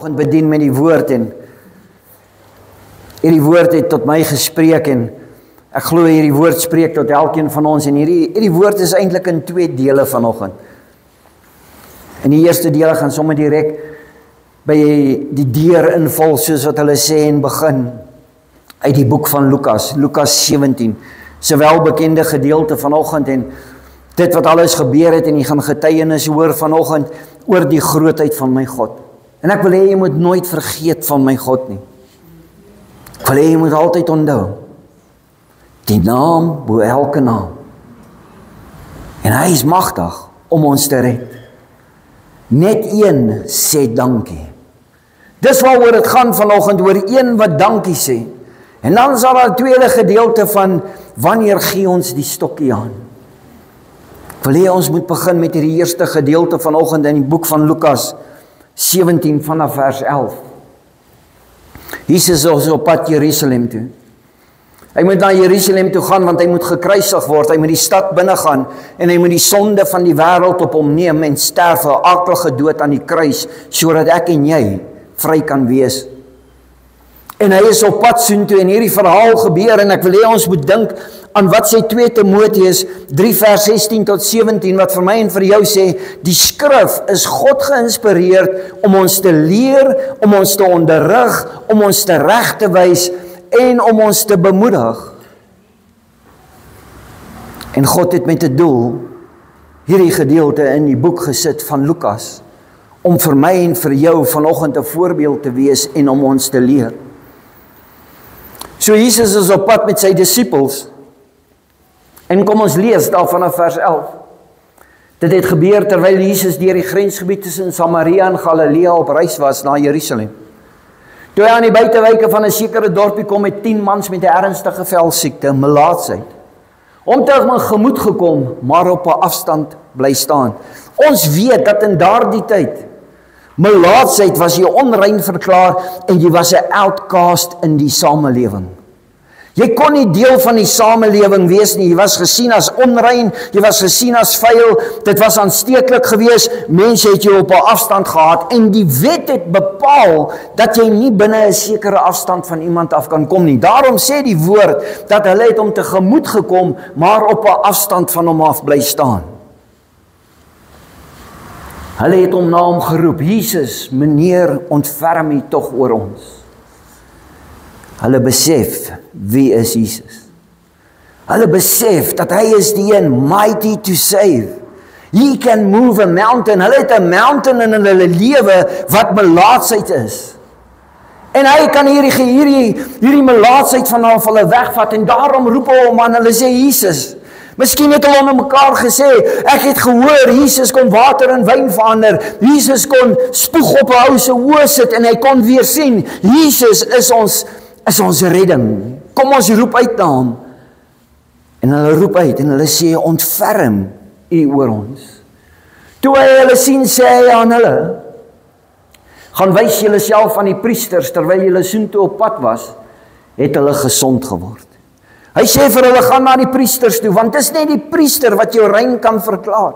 Bedien met die woord en hierdie woord het tot my gespreek en ek glo hierdie woord spreek tot elkeen van ons en hierdie woord is eintlik in 2 dele vanoggend. In die eerste deel gaan sommer direk by die deur inval soos wat hulle sê en begin uit die boek van Lukas 17, so welbekende gedeelte vanoggend en dit wat alles gebeur het en jy gaan getuienis hoor vanoggend oor die grootheid van my God. En ek wil hê jy moet nooit vergeet van my God nie. Ek wil hê jy moet altyd onthou. Die naam bo elke naam. En hy is magtig om ons te red. Net een sê dankie. Dis waaroor dit gaan vanoggend, oor een wat dankie sê. En dan is daar 'n tweede gedeelte van wanneer gee ons die stokkie aan. Ek wil hê ons moet begin met hierdie eerste gedeelte vanoggend in die boek van Lukas 17 vanaf vers 11. Jesus is op pad Jerusalem toe. Hy moet na Jerusalem toe gaan want hy moet gekruisig word. Hy moet die stad binne gaan en hy moet die sonde van die wêreld op hom neem en sterf 'n aardige dood aan die kruis sodat ek en jy vry kan wees. En hy is op pad soontoe en hierdie verhaal gebeur en ek wil hê ons moet dink aan wat sê 2 Timoteus 3 vers 16 tot 17 wat vir my en vir jou sê, die skrif is God geïnspireerd om ons te leer, om ons te onderrig, om ons te reg te wys en om ons te bemoedig. En God het met 'n doel hierdie gedeelte in die boek gesit van Lukas om vir my en vir jou vanoggend 'n voorbeeld te wees en om ons te leer. So Jesus is op pad met sy disippels. En kom ons lees daar vanaf vers 11. Dit het gebeur terwyl Jesus deur die grensgebied tussen Samaria en Galilea op reis was na Jerusalem. Toe hy aan die buitewyke van 'n sekere dorpie kom met 10 mans met 'n ernstige velsiekte, melaatsheid. Hom tegemoet gekom, maar op 'n afstand bly staan. Ons weet dat in daardie tyd melaatsheid was jy onrein verklaar en jy was 'n outcast in die samelewing. Jy kon nie deel van die samelewing wees nie, jy was gesien as onrein, jy was gesien as vuil, dit was aansteeklik geweest, mense het jou op 'n afstand gehad en die wet het bepaal dat jy nie binne 'n sekere afstand van iemand af kan kom nie. Daarom sê die woord dat hulle het hom tegemoet gekom, maar op 'n afstand van hom af bly staan. Hulle het hom na hom geroep, Jesus, meneer, ontferm U tog oor ons. Hulle besef, wie is Jesus? Hulle besef dat hy is die een mighty to save. He can move a mountain. Hulle het 'n mountain in hulle lewe wat melaatsheid is. En hy kan hierdie melaatsheid van hulle wegvat en daarom roep hulle hom aan, hulle sê Jesus. Miskien het hulle onder mekaar gesê, ek het gehoor, Jesus kon water in wyn verander, Jesus kon spoeg op 'n ou se oë sit en hy kon weer sien, Jesus is ons redding. Kom ons roep uit na hom. En hulle roep uit en hulle sê, ontferm U oor ons. Toe hy hulle sien, sê hy aan hulle, gaan wys julle self aan die priesters, terwyl julle soontoe op pad was, het hulle gesond geword. Hy sê vir hulle, gaan na die priesters toe, want dis net die priester wat jou rein kan verklaar.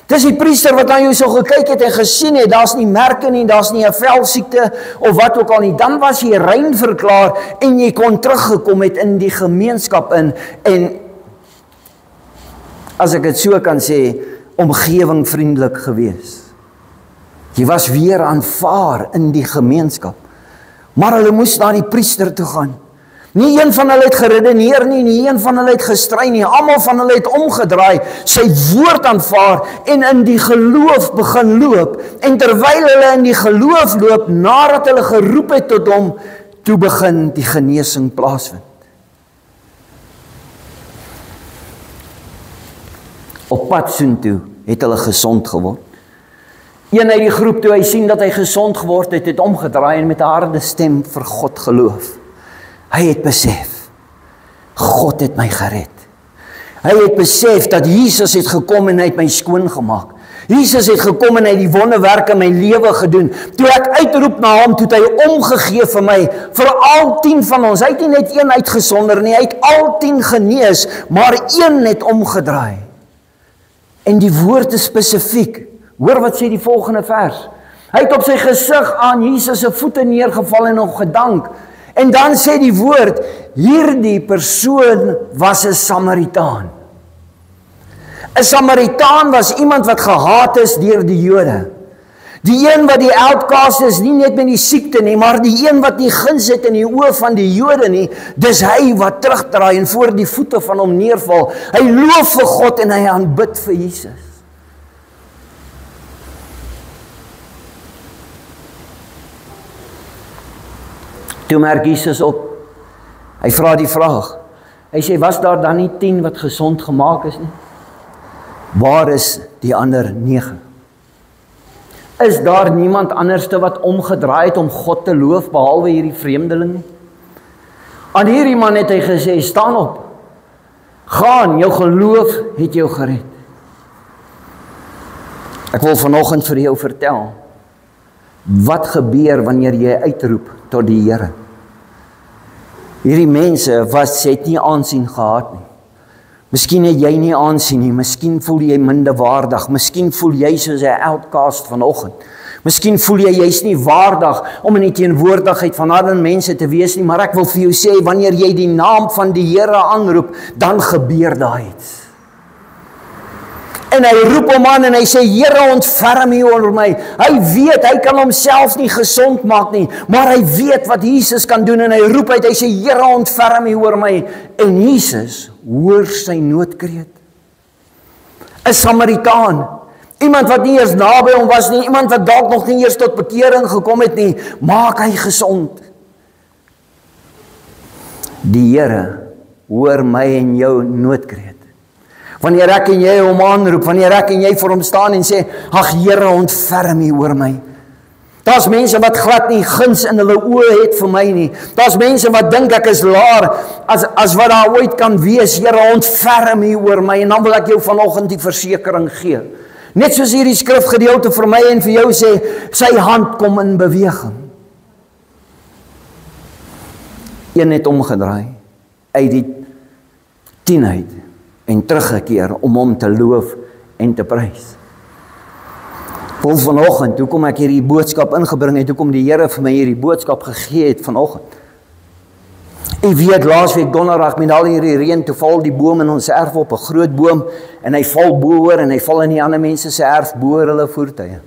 Dis die priester wat aan jou so gekyk het en gesien het, daar's nie merke nie, daar's nie 'n velsiekte of wat ook al nie. Dan was jy rein verklaar en jy kon teruggekom het in die gemeenskap in en as ek dit so kan sê, omgewing vriendelik gewees. Jy was weer aanvaar in die gemeenskap. Maar hulle moes na die priester toe gaan. Nie een van hulle het geredeneer nie een van hulle het gestry nie, almal van hulle het omgedraai, sy woord aanvaar en in die geloof begin loop. En terwyl hulle in die geloof loop, nadat hulle geroep het tot hom, toe begin die genesing plaasvind. Op pad soontoe het hulle gesond geword. Een uit die groep, toe hy sien dat hy gesond geword het, het omgedraai en met 'n harde stem vir God geloof. Hy het besef, God het my gered. Hy het besef dat Jesus het gekom en hy het my skoon gemaak. Jesus het gekom en hy het die wonderwerke in my lewe gedoen. Toe ek uitroep na hom, toe het hy omgegee vir my, vir al 10 van ons. Hy het nie net een uitgesonder nie, hy het al 10 genees, maar een het omgedraai. En die woord is spesifiek. Hoor wat sê die volgende vers. Hy het op sy gesig aan Jesus se voete neergeval en hom gedank. En dan sê die woord, hierdie persoon was 'n Samaritaan. 'n Samaritaan was iemand wat gehaat is deur die Jode. Die een wat die outcast is, nie net met die siekte nie, maar die een wat nie guns het in die oë van die Jode nie, dis hy wat terugdraai en voor die voete van hom neerval. Hy loof vir God en hy aanbid vir Jesus. Toe merk Jesus op, hy vra die vraag, hy sê, was daar dan nie 10 wat gesond gemaak is nie? Waar is die ander 9? Is daar niemand anderste wat omgedraai het om God te loof, behalwe hierdie vreemdeling? Aan hierdie man het hy gesê, staan op, gaan, jou geloof het jou gered. Ek wil vanoggend vir jou vertel, wat gebeur wanneer jy uitroep tot die Here? Hierdie mense het nie aansien gehad nie. Miskien het jy nie aansien nie, miskien voel jy minderwaardig, miskien voel jy soos 'n outcast vanoggend. Miskien voel jy jy's nie waardig om in die teenwoordigheid van ander mense te wees nie, maar ek wil vir jou sê, wanneer jy die naam van die Here aanroep, dan gebeur daar iets. En hy roep hom aan en hy sê, Here, ontferm U oor my. Hy weet, hy kan homself nie gesond maak nie, maar hy weet wat Jesus kan doen en hy roep uit, hy sê, Here, ontferm U oor my. En Jesus hoor sy noodkreet. 'n Samaritaan, iemand wat nie eers naby hom was nie, iemand wat dalk nog nie eers tot bekering gekom het nie, maak hy gesond. Die Here hoor my en jou noodkreet. Wanneer ek en jy hom aanroep, wanneer ek en jy vir hom staan en sê, ag Here, ontferm U oor my. Daar's mense wat glad nie guns in hulle oë het vir my nie. Daar's mense wat dink ek is laer as wat daar ooit kan wees. Here, ontferm U oor my. En dan wil ek jou vanoggend die versekering gee. Net soos hierdie skrifgedeelte vir my en vir jou sê, sy hand kom in beweging. Een het omgedraai uit die 10 uit en teruggekeer om hom te loof en te prys. Vol vanoggend, toe kom ek hierdie boodskap ingebring het, toe kom die Here vir my hierdie boodskap gegee het vanoggend. Ek weet, laasweek donderdag met al hierdie reën, toe val die boom in ons erf op, 'n groot boom, en hy val bo-oor en hy val in die ander mense se erf bo-oor hulle voertuie.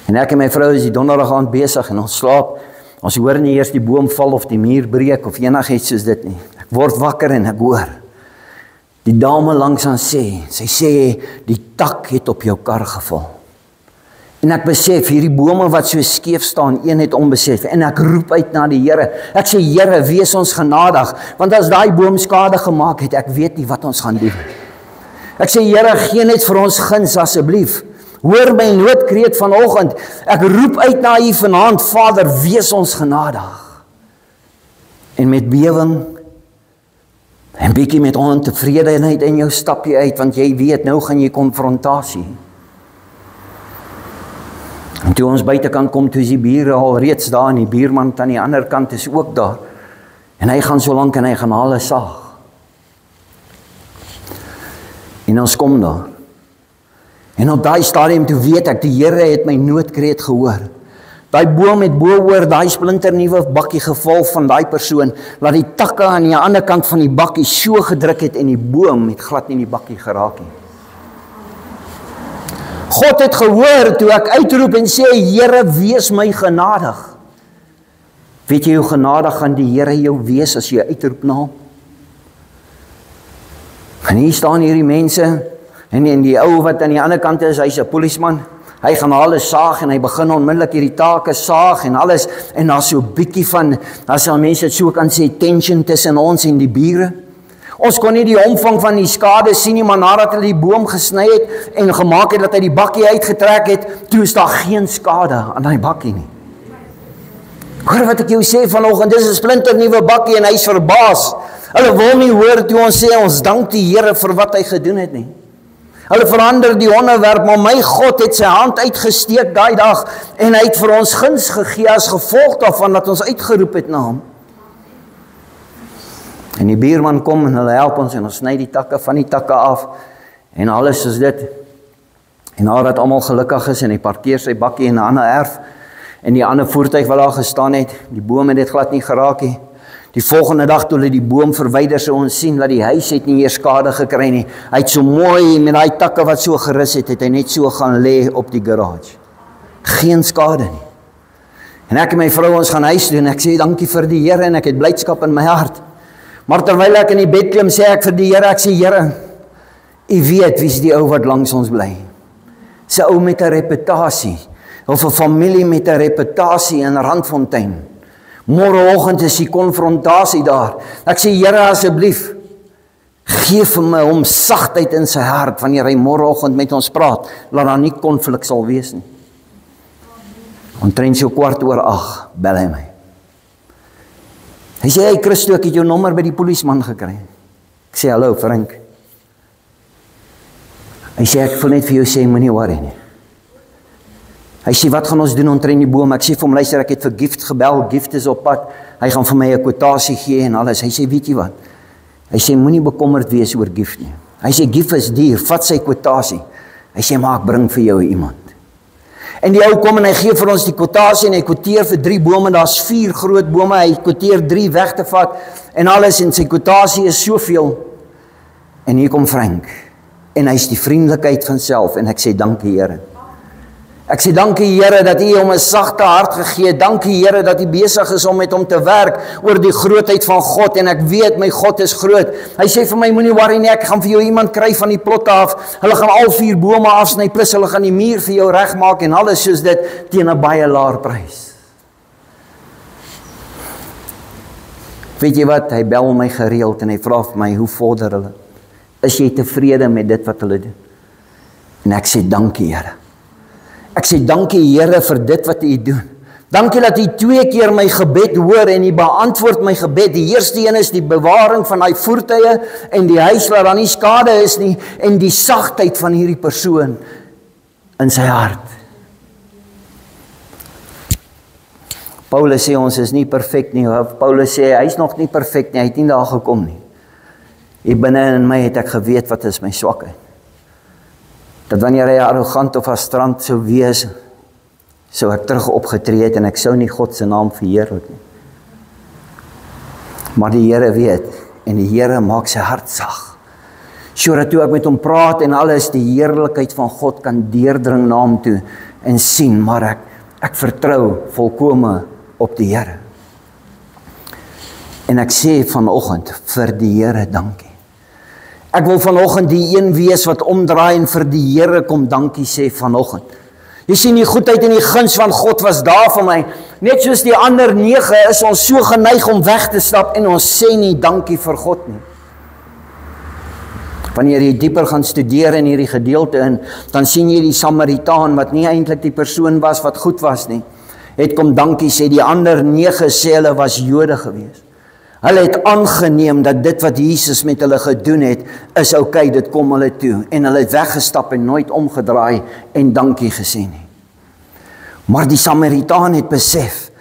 En ek en my vrou is die donderdag aand besig en ons slaap. Ons hoor nie eers die boom val of die muur breek of enigiets soos dit nie. Ek word wakker en ek hoor die dame langs aan sy sê, die tak het op jou kar geval. En ek besef, hierdie bome wat so skeef staan, een het onbesef, en ek roep uit na die Here. Ek sê, Here, wees ons genadig, want as daai boom skade gemaak het, ek weet nie wat ons gaan doen. Ek sê, Here, gee net vir ons guns asseblief. Hoor my noodkreet vanoggend. Ek roep uit na U vanaand, Vader, wees ons genadig. En met bewering, en bietjie met ontevredenheid in jou stap jy uit, want jy weet, nou gaan jy konfrontasie. En toe ons buitekant kom, toe is die bure al reeds daar, en die buurman aan die ander kant is ook daar. En hy gaan so lank en hy gaan haal 'n saag. En ons kom daar. En op daai stadium toe weet ek, die Here het my noodkreet gehoor. Daai boom het bo-oor daai splinternuwe bakkie geval van daai persoon, laat die takke aan die ander kant van die bakkie so gedruk het en die boom het glad nie die bakkie geraak nie. God het gehoor toe ek uitroep en sê, Here, wees my genadig. Weet jy hoe genadig gaan die Here jou wees as jy uitroep na hom? En hier staan hierdie mense, en die ou wat aan die ander kant is, hy's 'n polisieman. Hy gaan haal 'n saag en hy begin onmiddellik hierdie take saag en alles, en daar's so 'n bietjie van, as al mense dit so kan sê, tension tussen ons en die bure. Ons kon nie die omvang van die skade sien nie, maar nadat hulle die boom gesny het en gemaak het dat hy die bakkie uitgetrek het, toe is daar geen skade aan daai bakkie nie. Hoor wat ek jou sê vanoggend, dis 'n splinternuwe bakkie en hy's verbaas. Hulle wil nie hoor toe ons sê, ons dank die Here vir wat hy gedoen het nie. Hulle verander die onderwerp, maar my God het sy hand uitgesteek daai dag en hy het vir ons guns gegee as gevolg daarvan dat ons uitgeroep het na hom. En die buurman kom en hulle help ons en ons sny die takke van die takke af en alles is dit. En nadat almal gelukkig is en hy parkeer sy bakkie in 'n ander erf en die ander voertuig wat daar gestaan het, die boom het dit glad nie geraak nie. Die volgende dag toe hulle die boom verwyder, sou ons sien dat die huis het nie eers skade gekry nie. Hy het so mooi met daai takke wat so gerus het, hy net so gaan lê op die garage. Geen skade nie. En ek en my vrou ons gaan huis toe en ek sê dankie vir die Here en ek het blydskap in my hart. Maar terwyl ek in die bed klim, sê ek vir die Here, ek sê Here, U weet wie's die ou wat langs ons bly. Dis 'n ou met 'n reputasie, of 'n familie met 'n reputasie in Randfontein. Môreoggend is die konfrontasie daar. Ek sê Here, asseblief, gee vir my hom sagtheid in sy hart wanneer hy môreoggend met ons praat, laat daar nie konflik sal wees nie. Omtrent so 7:15 bel hy my. Hy sê, hey Christo, ek het jou nommer by die polisieman gekry. Ek sê, hallo Frank. Hy sê, ek wil net vir jou sê, moenie worry nie. Hy sê, wat gaan ons doen omtrent die boom? Ek sê vir hom, luister, ek het vir Gift gebel, Gift is op pad, hy gaan vir my 'n kwotasie gee en alles. Hy sê, weet jy wat? Hy sê, moenie bekommerd wees oor Gift nie. Hy sê, Gift is duur, vat sy kwotasie. Hy sê, maar ek bring vir jou iemand. En die ou kom en hy gee vir ons die kwotasie en hy kwoteer vir 3 bome, daar's 4 groot bome, hy kwoteer 3 weg te vat en alles en sy kwotasie is soveel. En hier kom Frank en hy's die vriendelikheid van self en ek sê dankie Here. Ek sê dankie Here dat U hom 'n sagte hart gegee het. Dankie Here dat U besig is om met hom te werk oor die grootheid van God en ek weet my God is groot. Hy sê vir my moenie worry nie, ek gaan vir jou iemand kry van die plotte af. Hulle gaan al 4 bome afsny plus hulle gaan die muur vir jou regmaak en alles soos dit teen 'n baie laer prys. Weet jy wat? Hy bel my gereeld en hy vra vir my hoe vorder hulle? Is jy tevrede met dit wat hulle doen? En ek sê dankie Here. Ek sê dankie Here vir dit wat U doen. Dankie dat U 2 keer my gebed hoor en U beantwoord my gebed. Die eerste een is die bewaring van daai voertuie en die huis waar daar nie skade is nie en die sagtheid van hierdie persoon in sy hart. Paulus sê ons is nie perfek nie. Paulus sê hy's nog nie perfek nie. Hy het nie daar gekom nie. Hier binne in my het ek geweet wat is my swakheid. Dat wanneer hy arrogant of astrant sou wees, sou ek terug opgetree het en ek sou nie God se naam verheerlik nie. Maar die Here weet en die Here maak sy hart sag. Sodat toe ek met hom praat en alles, die heerlikheid van God kan deurdring na hom toe en sien, maar ek vertrou volkome op die Here. En ek sê vanoggend vir die Here dankie. Ek wil vanoggend die een wees wat omdraai en vir die Here kom dankie sê vanoggend. Jy sien die goedheid en die guns van God was daar vir my. Net soos die ander 9 is ons so geneig om weg te stap en ons sê nie dankie vir God nie. Wanneer jy dieper gaan studeer in hierdie gedeelte in, dan sien jy die Samaritaan wat nie eintlik die persoon was wat goed was nie. Het kom dankie sê, die ander 9 sê hulle was Jode gewees. Hulle het aangeneem dat dit wat Jesus met hulle gedoen het, is okay, dit kom hulle toe. En hulle het weggestap en nooit omgedraai en dankie gesê nie. Maar die Samaritaan het besef,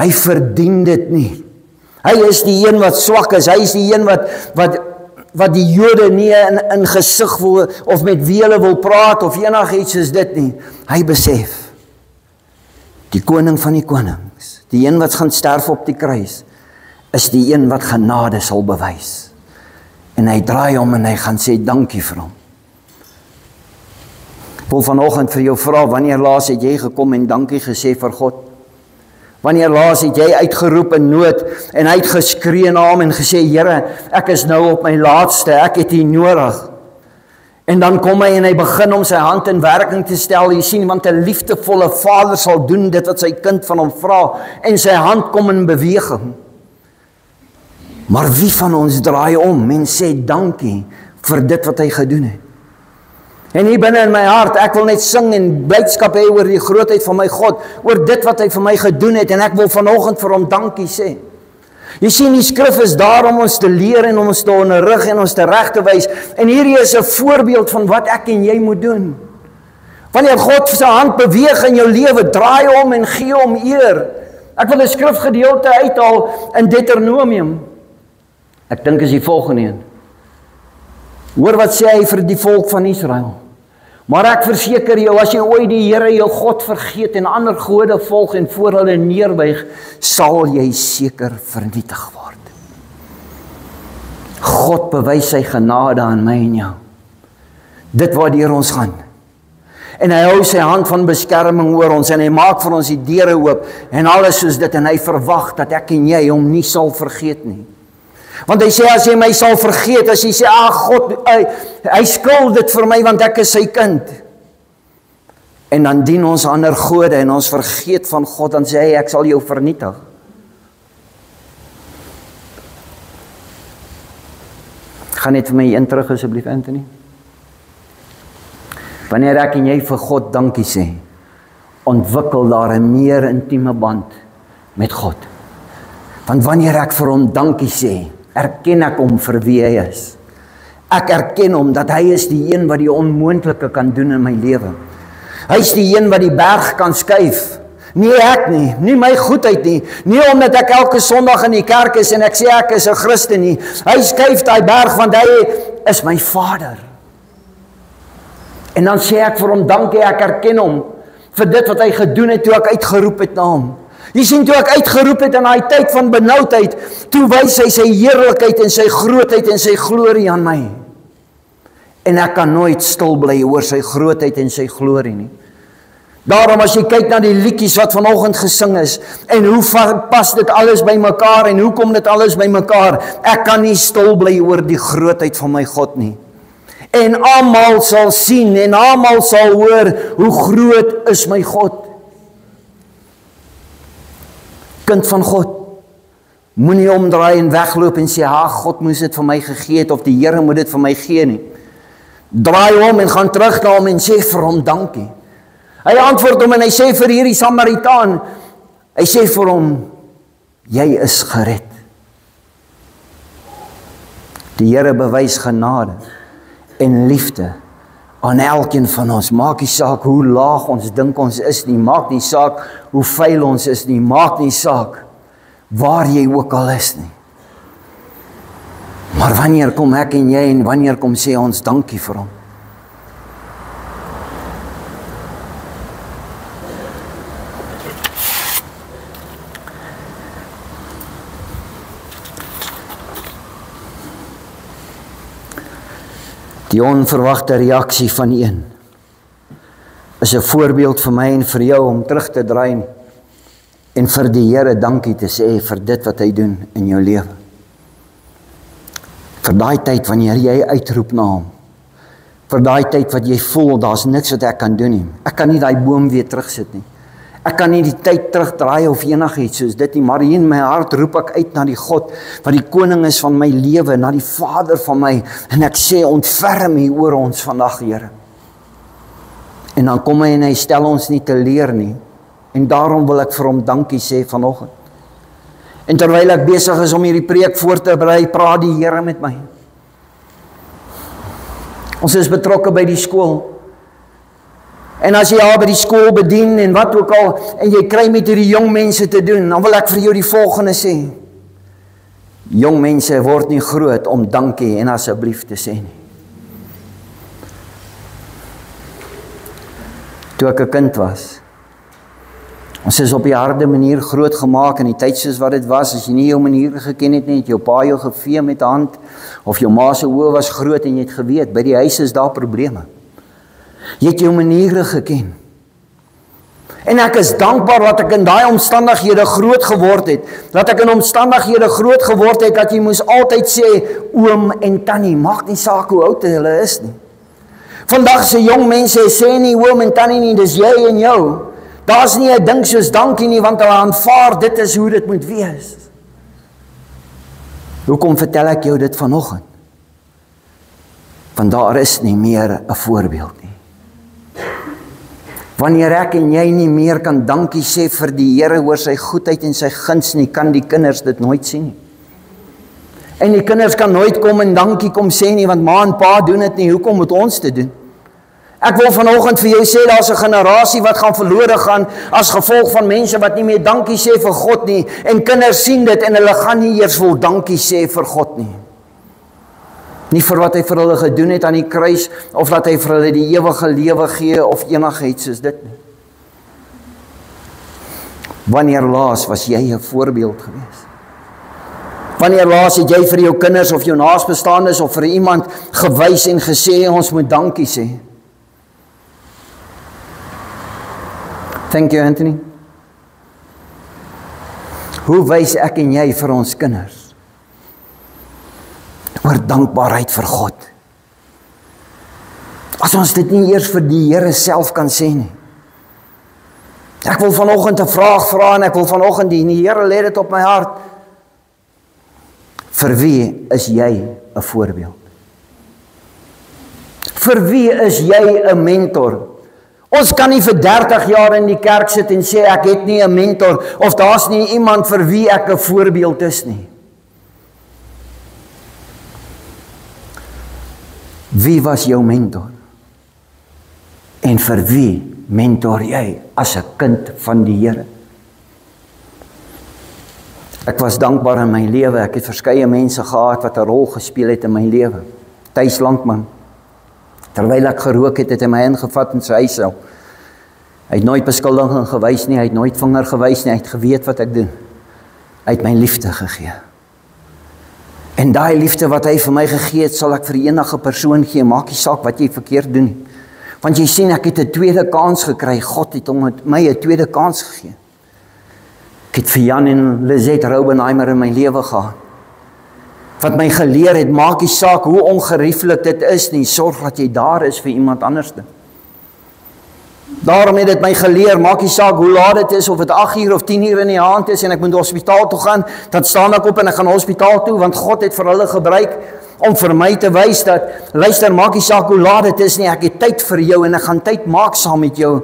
hy verdien dit nie. Hy is die een wat swak is, hy is die een wat die Jode nie in gesig wil, of met wie hulle wil praat, of enigiets soos dit nie. Hy besef, die koning van die konings, die een wat gaan sterf op die kruis, is die een wat genade sal bewys. En hy draai om en hy gaan sê dankie vir hom. Ek wil vanoggend vir jou vra, wanneer laas het jy gekom en dankie gesê vir God? Wanneer laas het jy uitgeroep in nood en uitgeskree na hom en gesê, Here, ek is nou op my laatste, ek het U nodig. En dan kom hy en hy begin om sy hand in werking te stel. Jy sien, want 'n liefdevolle vader sal doen dit wat sy kind van hom vra en sy hand kom in beweging. Maar wie van ons draai om en sê dankie vir dit wat hy gedoen het? En hier binne in my hart, ek wil net sing en blydskap hê oor die grootheid van my God, oor dit wat hy vir my gedoen het, en ek wil vanoggend vir hom dankie sê. Jy sien, die skrif is daar om ons te leer en om ons te onderrig en ons te reg te wys, en hierdie is 'n voorbeeld van wat ek en jy moet doen. Wanneer God sy hand beweeg in jou lewe, draai om en gee hom eer. Ek wil 'n skrifgedeelte uithaal in Deuteronomium. Ek dink is die volgende een. Hoor wat sê hy vir die volk van Israel. Maar ek verseker jou, as jy ooit die Here jou God vergeet en ander gode volg en voor hulle neerbuig, sal jy seker vernietig word. God bewys sy genade aan my en jou. Dit waardeur ons gaan. En hy hou sy hand van beskerming oor ons en hy maak vir ons die deure oop en alles soos dit en hy verwag dat ek en jy hom nie sal vergeet nie. Want hy sê as jy my sal vergeet, as jy sê God, hy skuld dit vir my want ek is sy kind. En dan dien ons ander gode en ons vergeet van God, dan sê hy ek sal jou vernietig. Gaan net vir my in terug asseblief, Anthony. Wanneer ek en jy vir God dankie sê, ontwikkel daar 'n meer intieme band met God. Want wanneer ek vir hom dankie sê, erken ek hom vir wie hy is. Ek erken hom dat hy is die een wat die onmoontlike kan doen in my lewe. Hy is die een wat die berg kan skuif. Nie ek nie, nie my goedheid nie, nie omdat ek elke Sondag in die kerk is en ek sê ek is 'n Christen nie. Hy skuif daai berg want hy is my Vader. En dan sê ek vir hom dankie, ek erken hom vir dit wat hy gedoen het toe ek uitgeroep het na hom. Jy sien, toe ek uitgeroep het in daai tyd van benoudheid, toe wys hy sy heerlikheid en sy grootheid en sy glorie aan my. En ek kan nooit stil bly oor sy grootheid en sy glorie nie. Daarom as jy kyk na die liedjies wat vanoggend gesing is, en hoe pas dit alles by mekaar en hoe kom dit alles by mekaar, ek kan nie stil bly oor die grootheid van my God nie. En almal sal sien en almal sal hoor hoe groot is my God. Kind van God, moenie omdraai en wegloop en sê, God moes dit vir my gegee het, of die Here moet dit vir my gee nie. Draai om en gaan terug na hom en sê vir hom dankie. Hy antwoord hom en hy sê vir hierdie Samaritaan, hy sê vir hom, jy is gered. Die Here bewys genade en liefde aan elkeen van ons. Maak nie saak hoe laag ons dink ons is nie, maak nie saak hoe vuil ons is nie, maak nie saak waar jy ook al is nie. Maar wanneer kom ek en jy en wanneer kom sê ons dankie vir hom? Die onverwagte reaksie van een is 'n voorbeeld vir my en vir jou om terug te draai en vir die Here dankie te sê vir dit wat hy doen in jou lewe. Vir daai tyd wanneer jy uitroep na hom. Vir daai tyd wat jy voel daar's niks wat ek kan doen nie. Ek kan nie daai boom weer terugsit nie. Ek kan nie die tyd terugdraai of enigiets soos dit nie, maar hier in my hart roep ek uit na die God wat die koning is van my lewe, na die Vader van my, en ek sê ontferm hier oor ons vandag, Here. En dan kom hy en hy stel ons nie teleur nie, en daarom wil ek vir hom dankie sê vanoggend. En terwyl ek besig is om hierdie preek voor te berei, praat die Here met my. Ons is betrokke by die skool. En as jy by die skool bedien en wat ook al, en jy kry met hierdie jong mense te doen, dan wil ek vir jou die volgende sê. Jong mense word nie groot om dankie en asseblief te sê nie. Toe ek 'n kind was, ons is op die harde manier groot gemaak in die tyd soos wat dit was. As jy nie jou maniere geken het nie, het jou pa jou gevee met 'n hand, of jou ma se oë was groot en jy het geweet, by die huis is daar probleme. Jy het jou maniere geken. En ek is dankbaar dat ek in daai omstandighede groot geword het. Dat ek in omstandighede groot geword het dat jy moes altyd sê oom en tannie, maak nie saak hoe oud hulle is nie. Vandag se jong mense sê nie oom en tannie nie, dis jy en jou. Daar's nie 'n ding soos dankie nie, want hulle aanvaar dit is hoe dit moet wees. Hoekom vertel ek jou dit vanoggend? Want daar is nie meer 'n voorbeeld nie. Wanneer ek en jy nie meer kan dankie sê vir die Here oor sy goedheid en sy guns nie, kan die kinders dit nooit sien nie. En die kinders kan nooit kom en dankie kom sê nie, want ma en pa doen dit nie, hoekom moet ons dit doen? Ek wil vanoggend vir jou sê, daar's 'n generasie wat gaan verlore gaan, as gevolg van mense wat nie meer dankie sê vir God nie, en kinders sien dit, en hulle gaan nie eers wil dankie sê vir God nie. Nie vir wat hy vir hulle gedoen het aan die kruis, of dat hy vir hulle die ewige lewe gee, of enigiets soos dit nie. Wanneer laas was jy 'n voorbeeld gewees? Wanneer laas het jy vir jou kinders, of jou naasbestaandes, of vir iemand gewys en gesê, ons moet dankie sê? Thank you, Anthony. Hoe wys ek en jy vir ons kinders oor dankbaarheid vir God? As ons dit nie eers vir die Here self kan sê nie. Ek wil vanoggend 'n vraag vra en ek wil vanoggend die Here lê dit op my hart. Vir wie is jy 'n voorbeeld? Vir wie is jy 'n mentor? Ons kan nie vir 30 jaar in die kerk sit en sê ek het nie 'n mentor of daar's nie iemand vir wie ek 'n voorbeeld is nie. Wie was jou mentor? En vir wie mentor jy as 'n kind van die Here? Ek was dankbaar in my lewe. Ek het verskeie mense gehad wat 'n rol gespeel het in my lewe. Thys Lankman. Terwyl ek gerook het, het hy my ingevat in sy huis. Hy het nooit beskuldiging gewys nie, hy het nooit vinger gewys nie, hy het geweet wat ek doen. Hy het my liefde gegee. En daai liefde wat hy vir my gegee het, sal ek vir enige persoon gee, maak nie saak wat jy verkeerd doen nie. Want jy sien, ek het 'n tweede kans gekry. God het my 'n tweede kans gegee. Ek het vir Jan en Lizette Roubenheimer in my lewe gehad. Wat my geleer het, maak nie saak hoe ongerieflik dit is nie, sorg dat jy daar is vir iemand anders. Daarom het dit my geleer, maak nie saak hoe laat dit is, of dit 8 uur of 10 uur in die aand is, en ek moet hospitaal toe gaan, dan staan ek op en ek gaan hospitaal toe, want God het vir hulle gebruik, om vir my te wys dat, luister, maak nie saak hoe laat dit is nie, ek het tyd vir jou, en ek gaan tyd maak saam met jou.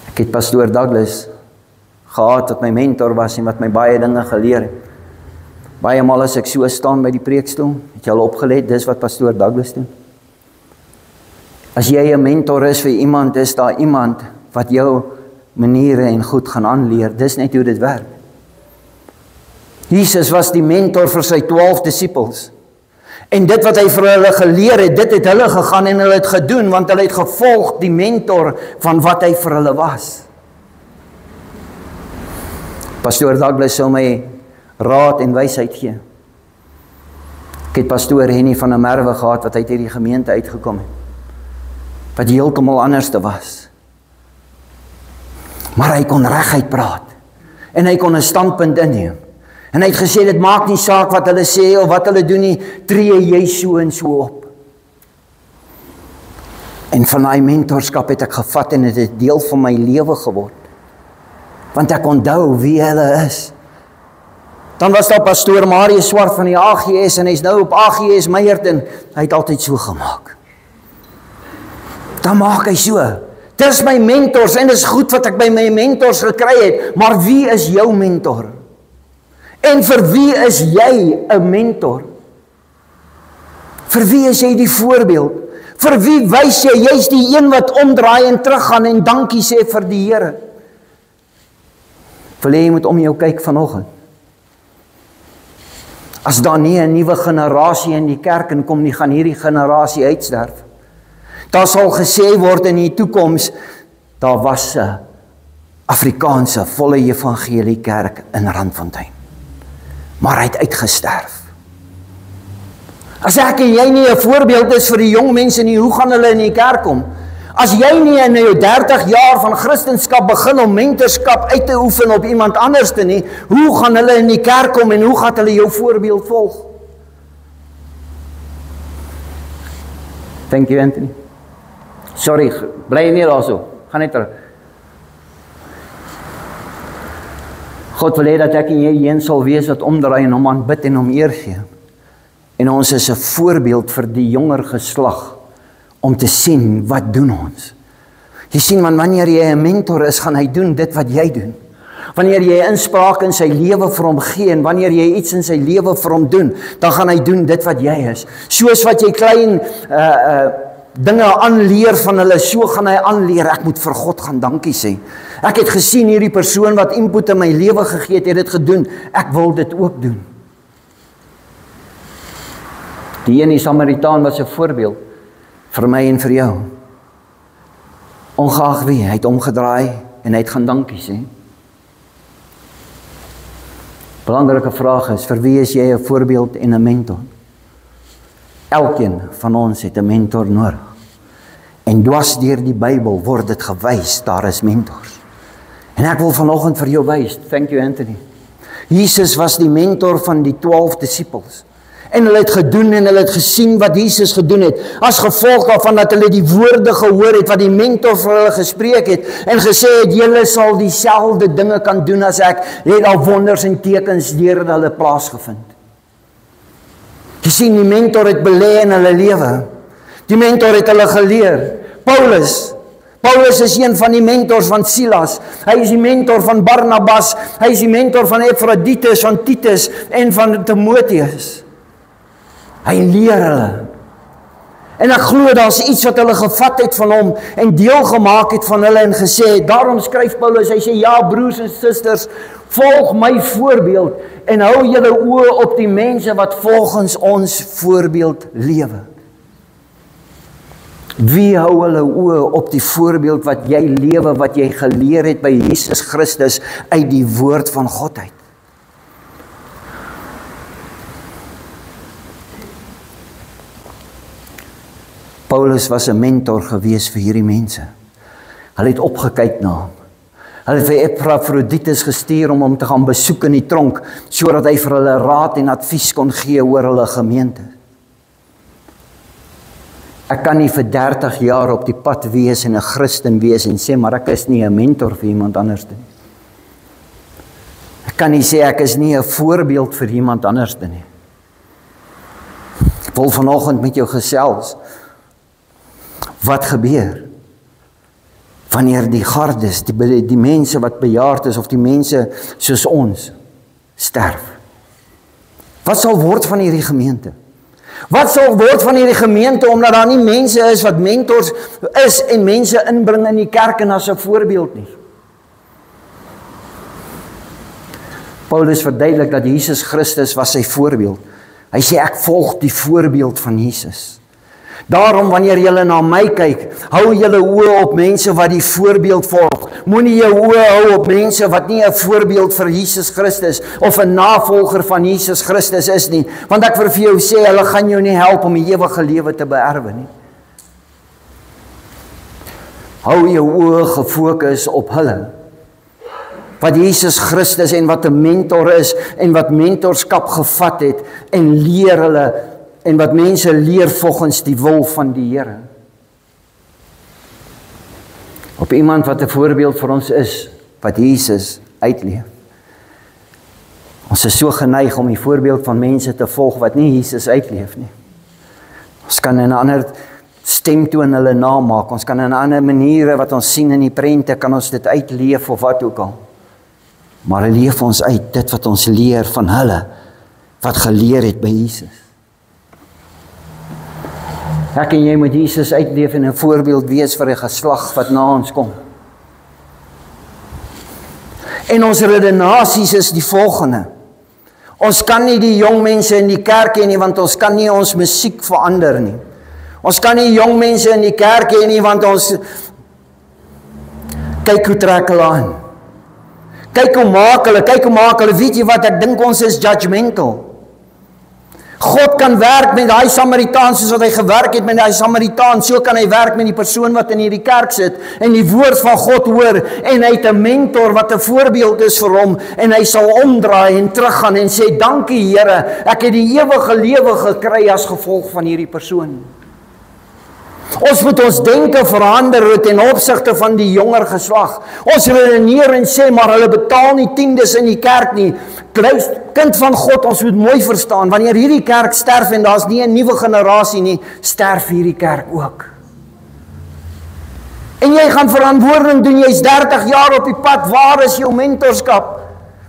Ek het pastoor Douglas gehad, wat my mentor was, en wat my baie dinge geleer het. Baie maal as ek so staan by die preekstoel, het jy al opgelet, dis wat pastoor Douglas doen. As jy 'n mentor is vir iemand, is daar iemand wat jou maniere en goed gaan aanleer. Dis net hoe dit werk. Jesus was die mentor vir sy 12 disippels. En dit wat hy vir hulle geleer het, dit het hulle gegaan en hulle het gedoen, want hulle het gevolg die mentor van wat hy vir hulle was. Pastoor Douglas sou my raad en wysheid gee. Ek het pastoor Henny van der Merwe gehad, wat uit hierdie gemeente uitgekom het. Wat heeltemal anders te was. Maar hy kon reguit praat. En hy kon 'n standpunt inneem. En hy het gesê, dit maak nie saak wat hulle sê of wat hulle doen nie, tree jy so en so op. En van daai mentorskap het ek gevat en dit het deel van my lewe geword. Want ek onthou wie hulle is. Dan was daar pastoor Marius Swart van die AGS en hy's nou op AGS Meyerton. Hy het altyd so gemaak. Dan maak hy so. Dis my mentors en dis goed wat ek by my mentors gekry het, maar wie is jou mentor? En vir wie is jy 'n mentor? Vir wie is jy die voorbeeld? Vir wie wys jy? Jy's die een wat omdraai en teruggaan en dankie sê vir die Here. Wil jy moet om jou kyk vanoggend? As daar nie 'n nuwe generasie in die kerk inkom nie, gaan hierdie generasie uitsterf. Daar sal gesê word in die toekoms, daar was 'n Afrikaanse volle evangelie kerk in Randfontein. Maar hy het uitgesterf. As ek en jy nie 'n voorbeeld is vir die jong mense nie, hoe gaan hulle in die kerk kom? As jy nie in jou 30 jaar van Christendom begin om mentorskap uit te oefen op iemand anders te nie, hoe gaan hulle in die kerk kom en hoe gaan hulle jou voorbeeld volg? Thank you, Anthony. Sorry, bly nie daar so. Gaan net terug. God wil hê dat ek en jy een sal wees wat omdraai en hom aanbid en hom eer gee. En ons is 'n voorbeeld vir die jonger geslag om te sien wat doen ons. Jy sien, want wanneer jy 'n mentor is, gaan hy doen dit wat jy doen. Wanneer jy inspraak in sy lewe vir hom gee en wanneer jy iets in sy lewe vir hom doen, dan gaan hy doen dit wat jy is. Soos wat jy klein dinge aanleer van hulle, so gaan hy aanleer, ek moet vir God gaan dankie sê. Ek het gesien hierdie persoon wat input in my lewe gegee het dit gedoen, ek wil dit ook doen. Die ene Samaritaan was 'n voorbeeld vir my en vir jou. Ongeag wie, hy het omgedraai en hy het gaan dankie sê. Belangrike vraag is, vir wie is jy 'n voorbeeld en 'n mentor? Elkeen van ons het 'n mentor nodig. En dwars deur die Bybel word dit gewys, daar is mentors. En ek wil vanoggend vir jou wys, thank you Anthony. Jesus was die mentor van die 12 disippels. En hulle het gedoen en hulle het gesien wat Jesus gedoen het, as gevolg daarvan dat hulle die woorde gehoor het, wat die mentor vir hulle gespreek het, en gesê het, julle sal dieselfde dinge kan doen as ek, het al wonders en tekens deur hulle plaasgevind. Jy sien, die mentor het belê in hulle lewe, die mentor het hulle geleer. Paulus is een van die mentors van Silas, hy is die mentor van Barnabas, hy is die mentor van Ephroditus, van Titus en van Timotheus. Hy leer hulle. En ek glo daar's iets wat hulle gevat het van hom en deel gemaak het van hulle en gesê, daarom skryf Paulus, hy sê, ja broers en susters, volg my voorbeeld en hou julle oë op die mense wat volgens ons voorbeeld lewe. Wie hou hulle oë op die voorbeeld wat jy lewe, wat jy geleer het by Jesus Christus uit die woord van God uit? Paulus was 'n mentor gewees vir hierdie mense. Hulle het opgekyk na hom. Hulle het vir Ephroditus gestuur om hom te gaan besoek in die tronk, sodat hy vir hulle raad en advies kon gee oor hulle gemeente. Ek kan nie vir 30 jaar op die pad wees en 'n Christen wees en sê, maar ek is nie 'n mentor vir iemand anders nie. Ek kan nie sê ek is nie 'n voorbeeld vir iemand anders nie. Ek wil vanoggend met jou gesels. Wat gebeur wanneer die gardes, die mense wat bejaard is, of die mense soos ons, sterf? Wat sal word van hierdie gemeente? Wat sal word van hierdie gemeente, omdat daar nie mense is wat mentors is en mense inbring in die kerk en as 'n voorbeeld nie? Paulus verduidelik dat Jesus Christus was sy voorbeeld. Hy sê, ek volg die voorbeeld van Jesus. Daarom, wanneer julle na my kyk, hou julle oë op mense wat die voorbeeld volg. Moenie jou oë hou op mense wat nie 'n voorbeeld vir Jesus Christus of 'n navolger van Jesus Christus is nie, want ek wil vir jou sê, hulle gaan jou nie help om die ewige lewe te beerwe nie. Hou jou oë gefokus op hulle, wat Jesus Christus en wat 'n mentor is en wat mentorskap gevat het en leer hulle en wat mense leer volgens die wil van die Here. Op iemand wat 'n voorbeeld vir ons is, wat Jesus uitleef. Ons is so geneig om die voorbeeld van mense te volg wat nie Jesus uitleef nie. Ons kan in 'n ander stemtoon hulle namaak, ons kan in ander maniere wat ons sien in die prente, kan ons dit uitleef of wat ook al. Maar hy leef ons uit, dit wat ons leer van hulle, wat geleer het by Jesus. Ek en jy moet Jesus uitleef en 'n voorbeeld wees vir 'n geslag wat na ons kom. En ons redenasies is die volgende. Ons kan nie die jong mense in die kerk hê nie, want ons kan nie ons musiek verander nie. Ons kan nie jong mense in die kerk hê nie, want ons kyk hoe trek hulle aan. Kyk hoe maak hulle, weet jy wat, ek dink ons is judgmental. God kan werk met daai Samaritaan soos wat hy gewerk het met daai Samaritaan, so kan hy werk met die persoon wat in hierdie kerk sit en die woord van God hoor en hy het 'n mentor wat 'n voorbeeld is vir hom en hy sal omdraai en teruggaan en sê, dankie Here, ek het die ewige lewe gekry as gevolg van hierdie persoon. Ons moet ons denke verander ten opsigte van die jonger geslag. Ons redeneer en sê, maar hulle betaal nie tiendes in die kerk nie. Kind van God, ons moet mooi verstaan, wanneer hierdie kerk sterf en daar's nie 'n nuwe generasie nie, sterf hierdie kerk ook. En jy gaan verantwoording doen, jy's 30 jaar op die pad, waar is jou mentorskap?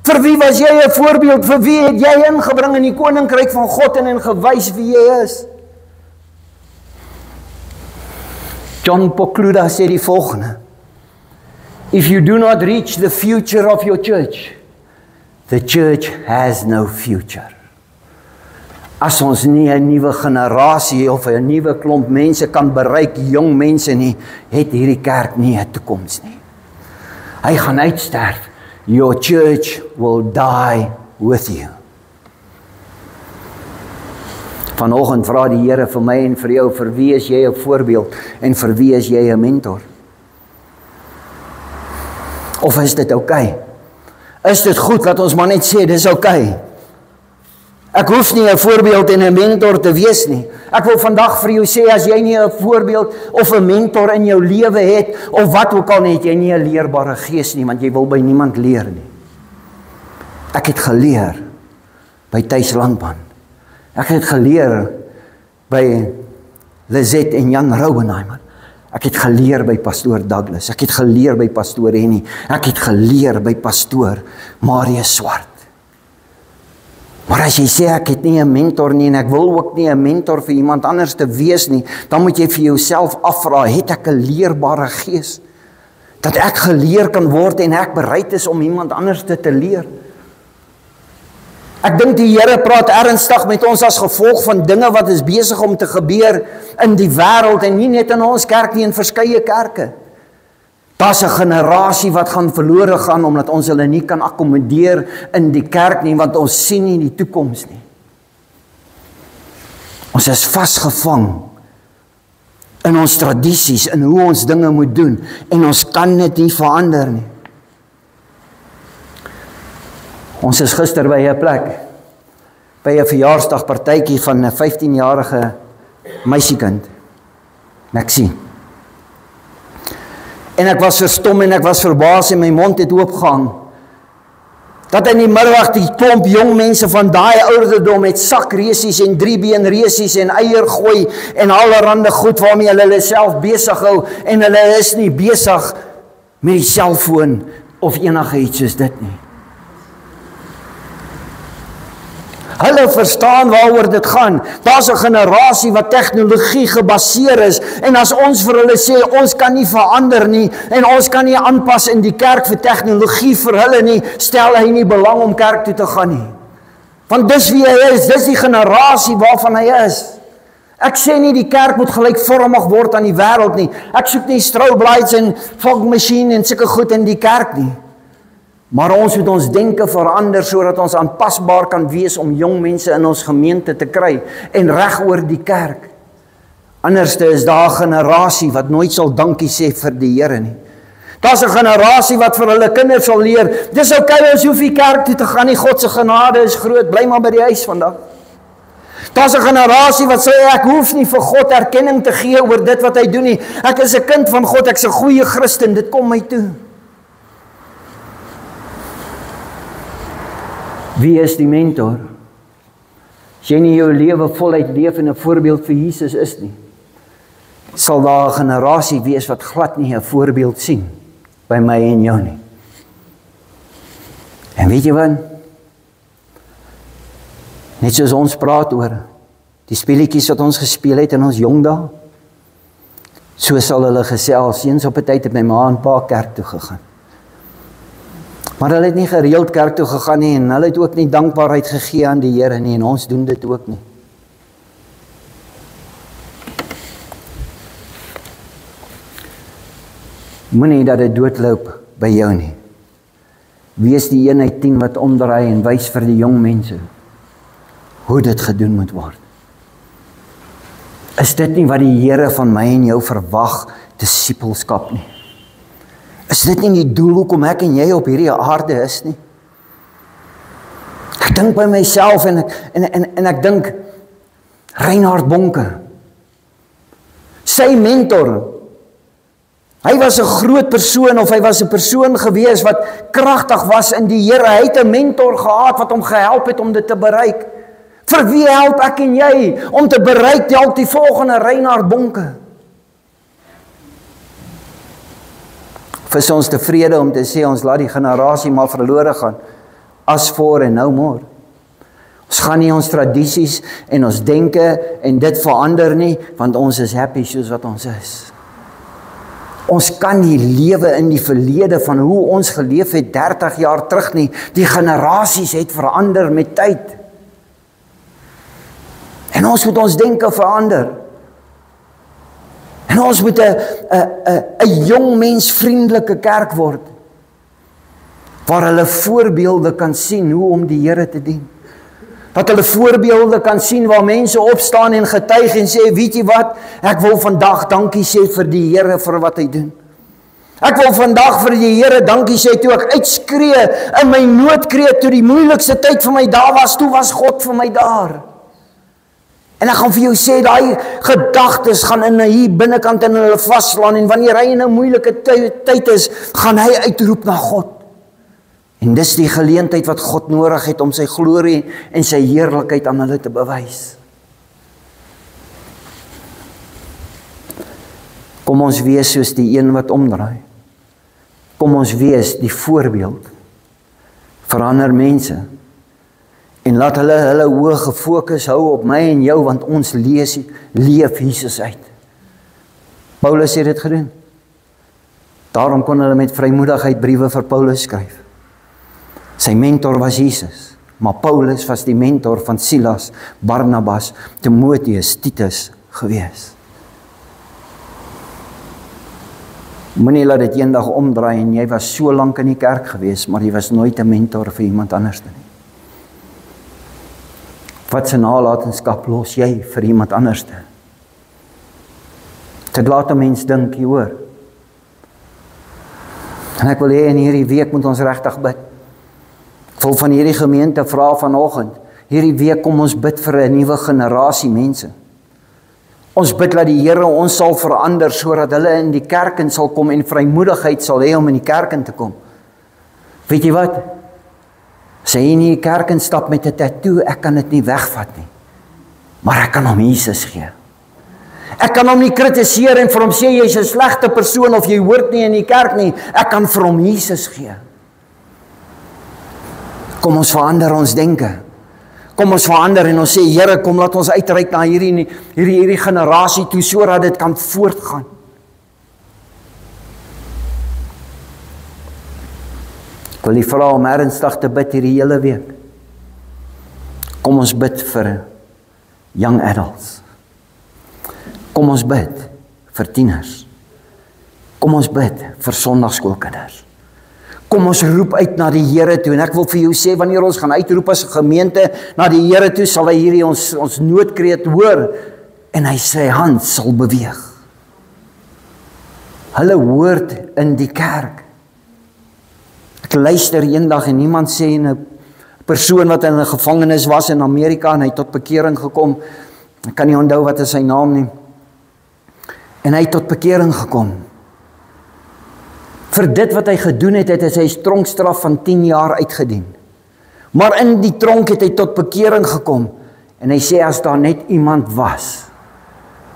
Vir wie was jy 'n voorbeeld? Vir wie het jy ingebring in die koninkryk van God en gewys wie jy is? John Pokluda sê die volgende: If you do not reach the future of your church, the church has no future. As ons nie 'n nuwe generasie of 'n nuwe klomp mense kan bereik, jong mense nie, het hierdie kerk nie 'n toekoms nie. Hy gaan uitsterf. Your church will die with you. Vanoggend vra die Here vir my en vir jou, vir wie is jy 'n voorbeeld en vir wie is jy 'n mentor? Of is dit oukei? Is dit goed dat ons maar net sê, dis oukei? Ek hoef nie 'n voorbeeld en 'n mentor te wees nie. Ek wil vandag vir jou sê, as jy nie 'n voorbeeld of 'n mentor in jou lewe het, of wat ook al, het jy nie 'n leerbare gees nie, want jy wil by niemand leer nie. Ek het geleer by Thys Landman. Ek het geleer by Lizette en Jan Rouwenheimer. Ek het geleer by pastoor Douglas. Ek het geleer by pastoor Henny. Ek het geleer by pastoor Marius Swart. Maar as jy sê ek het nie 'n mentor nie en ek wil ook nie 'n mentor vir iemand anders te wees nie, dan moet jy vir jouself afvra, het ek 'n leerbare gees? Dat ek geleer kan word en ek bereid is om iemand anders te leer. Ek dink die Here praat ernstig met ons as gevolg van dinge wat is besig om te gebeur in die wêreld en nie net in ons kerk nie, in verskeie kerke. Daar's 'n generasie wat gaan verlore gaan omdat ons hulle nie kan akkommodeer in die kerk nie, want ons sien nie die toekoms nie. Ons is vasgevang in ons tradisies, in hoe ons dinge moet doen, en ons kan dit nie verander nie. Ons is gister by 'n plek, by 'n verjaarsdagpartytjie van 'n 15-jarige meisiekind, Maxine. En ek was verstom en ek was verbaas en my mond het oopgehang. Dat in die middag die klomp jong mense van daai ouderdom met sakresies en driebeenresies en eier gooi en allerhande goed waarmee hulle self besig hou, en hulle is nie besig met die selfoon of enige iets soos dit nie. Hulle verstaan waaroor dit gaan. Daar's 'n generasie wat tegnologie gebaseer is, en as ons vir hulle sê, ons kan nie verander nie, en ons kan nie aanpas in die kerk vir tegnologie vir hulle nie, stel hy nie belang om kerk toe te gaan nie. Want dis wie hy is, dis die generasie waarvan hy is. Ek sê nie die kerk moet gelykvormig word aan die wêreld nie. Ek soek nie strobe lights en fog machine en sulke goed in die kerk nie. Maar ons moet ons denke verander sodat ons aanpasbaar kan wees om jong mense in ons gemeente te kry en reg oor die kerk. Anderste is daar 'n generasie wat nooit sal dankie sê vir die Here nie. Daar's 'n generasie wat vir hulle kinders sal leer, dis oukei, ons hoef nie kerk toe te gaan nie, God se genade is groot, bly maar by die huis vandag. Daar's 'n generasie wat sê, ek hoef nie vir God erkenning te gee oor dit wat hy doen nie. Ek is 'n kind van God, ek's 'n goeie Christen, dit kom my toe. Wie is die mentor? As jy nie jou lewe voluit leef en 'n voorbeeld vir Jesus is nie, sal daar 'n generasie wees wat glad nie 'n voorbeeld sien by my en jou nie. En weet jy wat? Net soos ons praat oor die speletjies wat ons gespeel het in ons jong dae, so sal hulle gesels. Eens op 'n tyd het my ma en pa kerk toe gegaan. Maar hulle het nie gereeld kerk toe gegaan nie, en hulle het ook nie dankbaarheid gegee aan die Here nie, en ons doen dit ook nie. Moenie dat dit doodloop by jou nie. Wees die een uit 10 wat omdraai en wys vir die jong mense hoe dit gedoen moet word. Is dit nie wat die Here van my en jou verwag, disippelskap nie? Is dit nie die doel hoekom ek en jy op hierdie aarde is nie? Ek dink by myself en ek dink Reinhard Bonke, sy mentor, hy was 'n groot persoon, of hy was 'n persoon gewees wat kragtig was in die Here. Hy het 'n mentor gehad wat hom gehelp het om dit te bereik. Vir wie help ek en jy om te bereik dalk die volgende Reinhard Bonke? Is ons tevrede om te sê ons laat die generasie maar verlore gaan, as voor en nou more. Ons gaan nie ons tradisies en ons denke en dit verander nie, want ons is happy soos wat ons is. Ons kan nie lewe in die verlede van hoe ons geleef het 30 jaar terug nie. Die generasies het verander met tyd. En ons moet ons denke verander. En ons moet 'n jong mens vriendelike kerk word, waar hulle voorbeelde kan sien hoe om die Here te dien. Dat hulle voorbeelde kan sien waar mense opstaan en getuig en sê, weet jy wat, ek wil vandag dankie sê vir die Here vir wat hy doen. Ek wil vandag vir die Here dankie sê toe ek uitskree in my noodkreet toe die moeilikste tyd vir my daar was, toe was God vir my daar. En ek gaan vir jou sê, daai gedagtes gaan in hier binnekant in hulle vaslaan en wanneer hy in 'n moeilike tyd is, gaan hy uitroep na God. En dis die geleentheid wat God nodig het om sy glorie en sy heerlikheid aan hulle te bewys. Kom ons wees soos die een wat omdraai. Kom ons wees die voorbeeld vir ander mense. En laat hulle hoë gefokus hou op my en jou, want ons leef Jesus uit. Paulus het dit gedoen. Daarom kon hulle met vrymoedigheid briewe vir Paulus skryf. Sy mentor was Jesus, maar Paulus was die mentor van Silas, Barnabas, Timotheus, Titus gewees. Moenie laat dit eendag omdraai en jy was so lank in die kerk gewees, maar jy was nooit 'n mentor vir iemand anders nie. Wat se nalatenskap los jy vir iemand anders? Dit laat 'n mens dink, jy hoor. En ek wil hê in hierdie week moet ons regtig bid. Ek wil van hierdie gemeente vra vanoggend, hierdie week kom ons bid vir 'n nuwe generasie mense. Ons bid dat die Here ons sal verander sodat hulle in die kerk in sal kom en vrymoedigheid sal hê om in die kerk in te kom. Weet jy wat? As hy in die kerk instap met 'n tattoo, ek kan dit nie wegvat nie. Maar ek kan hom Jesus gee. Ek kan hom nie kritiseer en vir hom sê jy's 'n slegte persoon of jy hoort nie in die kerk nie. Ek kan vir hom Jesus gee. Kom ons verander ons denke. Kom ons verander en ons sê, Here, kom laat ons uitreik na hierdie generasie toe, sodat dit kan voortgaan. Ek wil die vra om ernstig te bid hierdie hele week. Kom ons bid vir young adults. Kom ons bid vir tieners. Kom ons bid vir sondagskoolkinders. Kom ons roep uit na die Here toe, en ek wil vir jou sê, wanneer ons gaan uitroep as 'n gemeente na die Here toe, sal hy hierdie ons noodkreet hoor, en hy sy hand sal beweeg. Hulle hoort in die kerk. Ek luister eendag en iemand sê, 'n persoon wat in 'n gevangenis was in Amerika, en hy het tot bekering gekom, ek kan nie onthou wat is sy naam nie, en hy het tot bekering gekom. Vir dit wat hy gedoen het, het hy sy tronkstraf van 10 jaar uitgedien. Maar in die tronk het hy tot bekering gekom. En hy sê, as daar net iemand was,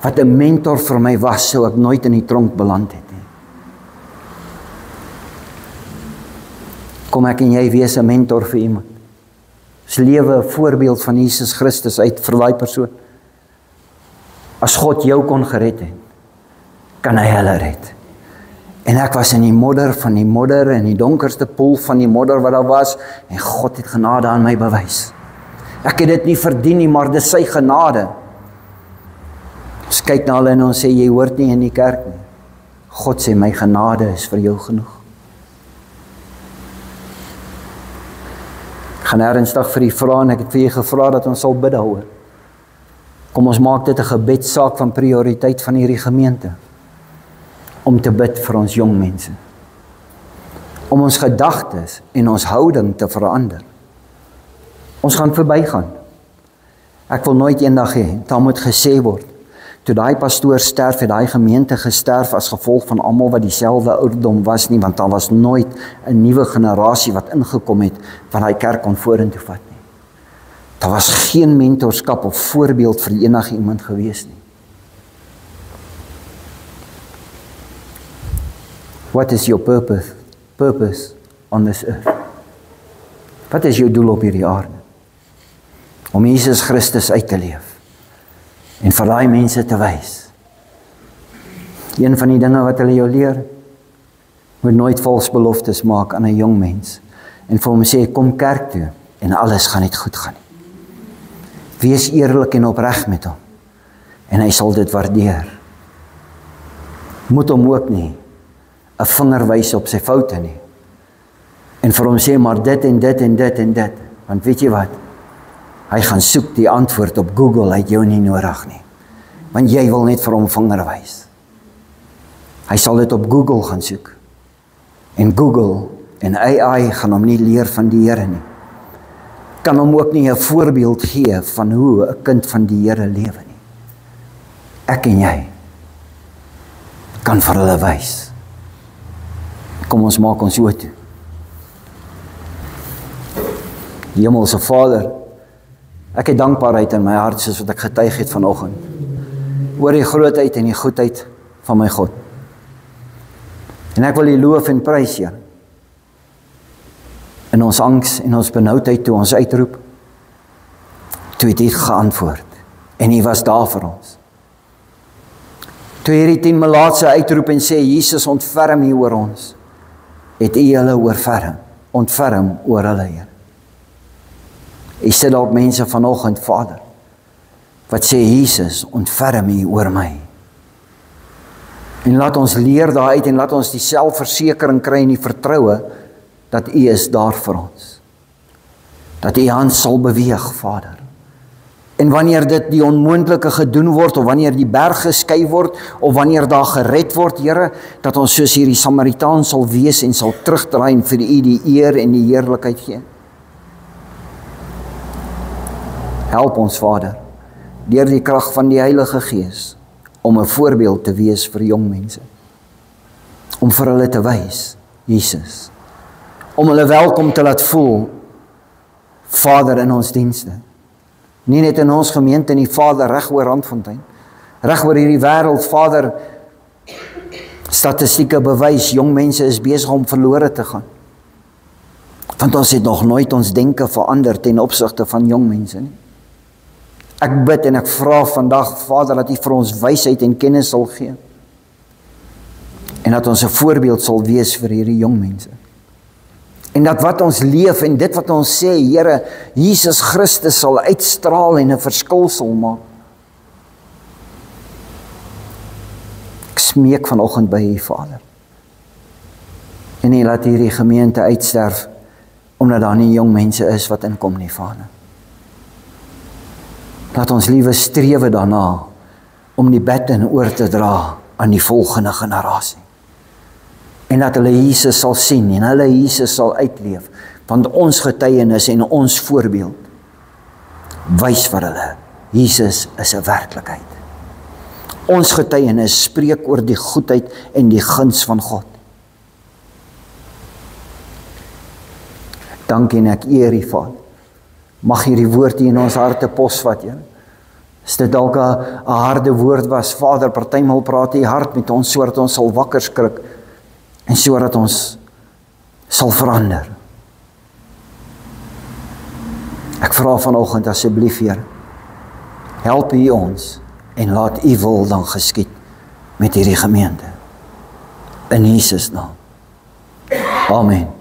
wat 'n mentor vir my was, sou ek nooit in die tronk beland het nie. Kom ek en jy wees 'n mentor vir iemand. Ons lewe 'n voorbeeld van Jesus Christus uit vir daai persoon. As God jou kon gered het, kan hy hulle red. En ek was in die modder van die modder, in die donkerste poel van die modder wat daar was, en God het genade aan my bewys. Ek het dit nie verdien nie, maar dis sy genade. Ons kyk na hulle en ons sê, jy hoort nie in die kerk nie. God sê, my genade is vir jou genoeg. Ek gaan ernstig vir u vra, en ek het vir u gevra dat ons sal bid daaroor. Kom ons maak dit 'n gebedssaak van prioriteit van hierdie gemeente, om te bid vir ons jong mense, om ons gedagtes en ons houding te verander. Ons gaan verbygaan. Ek wil nooit eendag hê, daar moet gesê word, toe daai pastoor sterf, het daai gemeente gesterf as gevolg van almal wat dieselfde ouderdom was nie, want daar was nooit 'n nuwe generasie wat ingekom het, wat daai kerk kon vorentoe vat nie. Daar was geen mentorskap of voorbeeld vir enige iemand gewees nie. What is your purpose on this earth? Wat is jou doel op hierdie aarde? Om Jesus Christus uit te leef en vir daai mense te wys Een van die dinge wat hulle jou leer, moet nooit vals beloftes maak aan 'n jong mens. En vir hom sê, kom kerk toe, en alles gaan net goed gaan. Wees eerlik en opreg met hom, en hy sal dit waardeer. Moet hom ook nie 'n vinger wys op sy foute nie. En vir hom sê, maar dit en dit en dit en dit. Want weet jy wat? Hy gaan soek die antwoord op Google, hy het jou nie nodig nie. Want jy wil net vir hom vinger wys. Hy sal dit op Google gaan soek. En Google en AI gaan hom nie leer van die Here nie. Kan hom ook nie 'n voorbeeld gee van hoe 'n kind van die Here lewe nie. Ek en jy kan vir hulle wys. Kom ons maak ons oë toe. Hemelse Vader, ek het dankbaarheid in my hart soos wat ek getuig het vanoggend oor die grootheid en die goedheid van my God. En ek wil U loof en prys, Here. In ons angs en ons benoudheid toe ons uitroep, toe het U geantwoord en U was daar vir ons. Toe hierdie 10 melaatse uitroep en sê, Jesus ontferm U oor ons, het U hulle ontferm oor hulle, Here. U sit dalk mense vanoggend, Vader, wat sê, Jesus, ontferm U oor my. En laat ons leer daaruit en laat ons die selfversekering kry en die vertroue dat U is daar vir ons. Dat U hand sal beweeg, Vader. En wanneer dit die onmoontlike gedoen word, of wanneer die berg geskei word, of wanneer daar gered word, Here, dat ons soos hierdie Samaritaan sal wees en sal terugdraai en vir U die eer en die heerlikheid gee. Help ons, Vader, deur die krag van die Heilige Gees, om 'n voorbeeld te wees vir jong mense. Om vir hulle te wys, Jesus. Om hulle welkom te laat voel, Vader, in ons dienste. Nie net in ons gemeente nie, Vader, reg oor Randfontein. Reg oor hierdie wêreld, Vader. Statistieke bewys, jong mense is besig om verlore te gaan. Want ons het nog nooit ons denke verander ten opsigte van jong mense nie. Ek bid en ek vra vandag, Vader, dat U vir ons wysheid en kennis sal gee. En dat ons 'n voorbeeld sal wees vir hierdie jong mense. En dat wat ons leef en dit wat ons sê, Here, Jesus Christus sal uitstraal en 'n verskil sal maak. Ek smeek vanoggend by U, Vader. En U laat hierdie gemeente uitsterf, omdat daar nie jong mense is wat inkom nie, Vader. Laat ons liewe strewe daarna, om die baton oor te dra aan die volgende generasie. En dat hulle Jesus sal sien, en hulle Jesus sal uitleef, want ons getuienis en ons voorbeeld, wys vir hulle, Jesus is 'n werklikheid. Ons getuienis spreek oor die goedheid en die guns van God. Dankie en ek eer U, Vader. Mag hierdie woord hier in ons harte posvat, Here. As dit dalk 'n harde woord was, Vader, partymal praat U hart met ons, sodat ons sal wakker skrik, en sodat ons sal verander. Ek vra vanoggend asseblief, Here, help U ons, en laat U wil dan geskied met hierdie gemeente. In Jesus naam. Amen.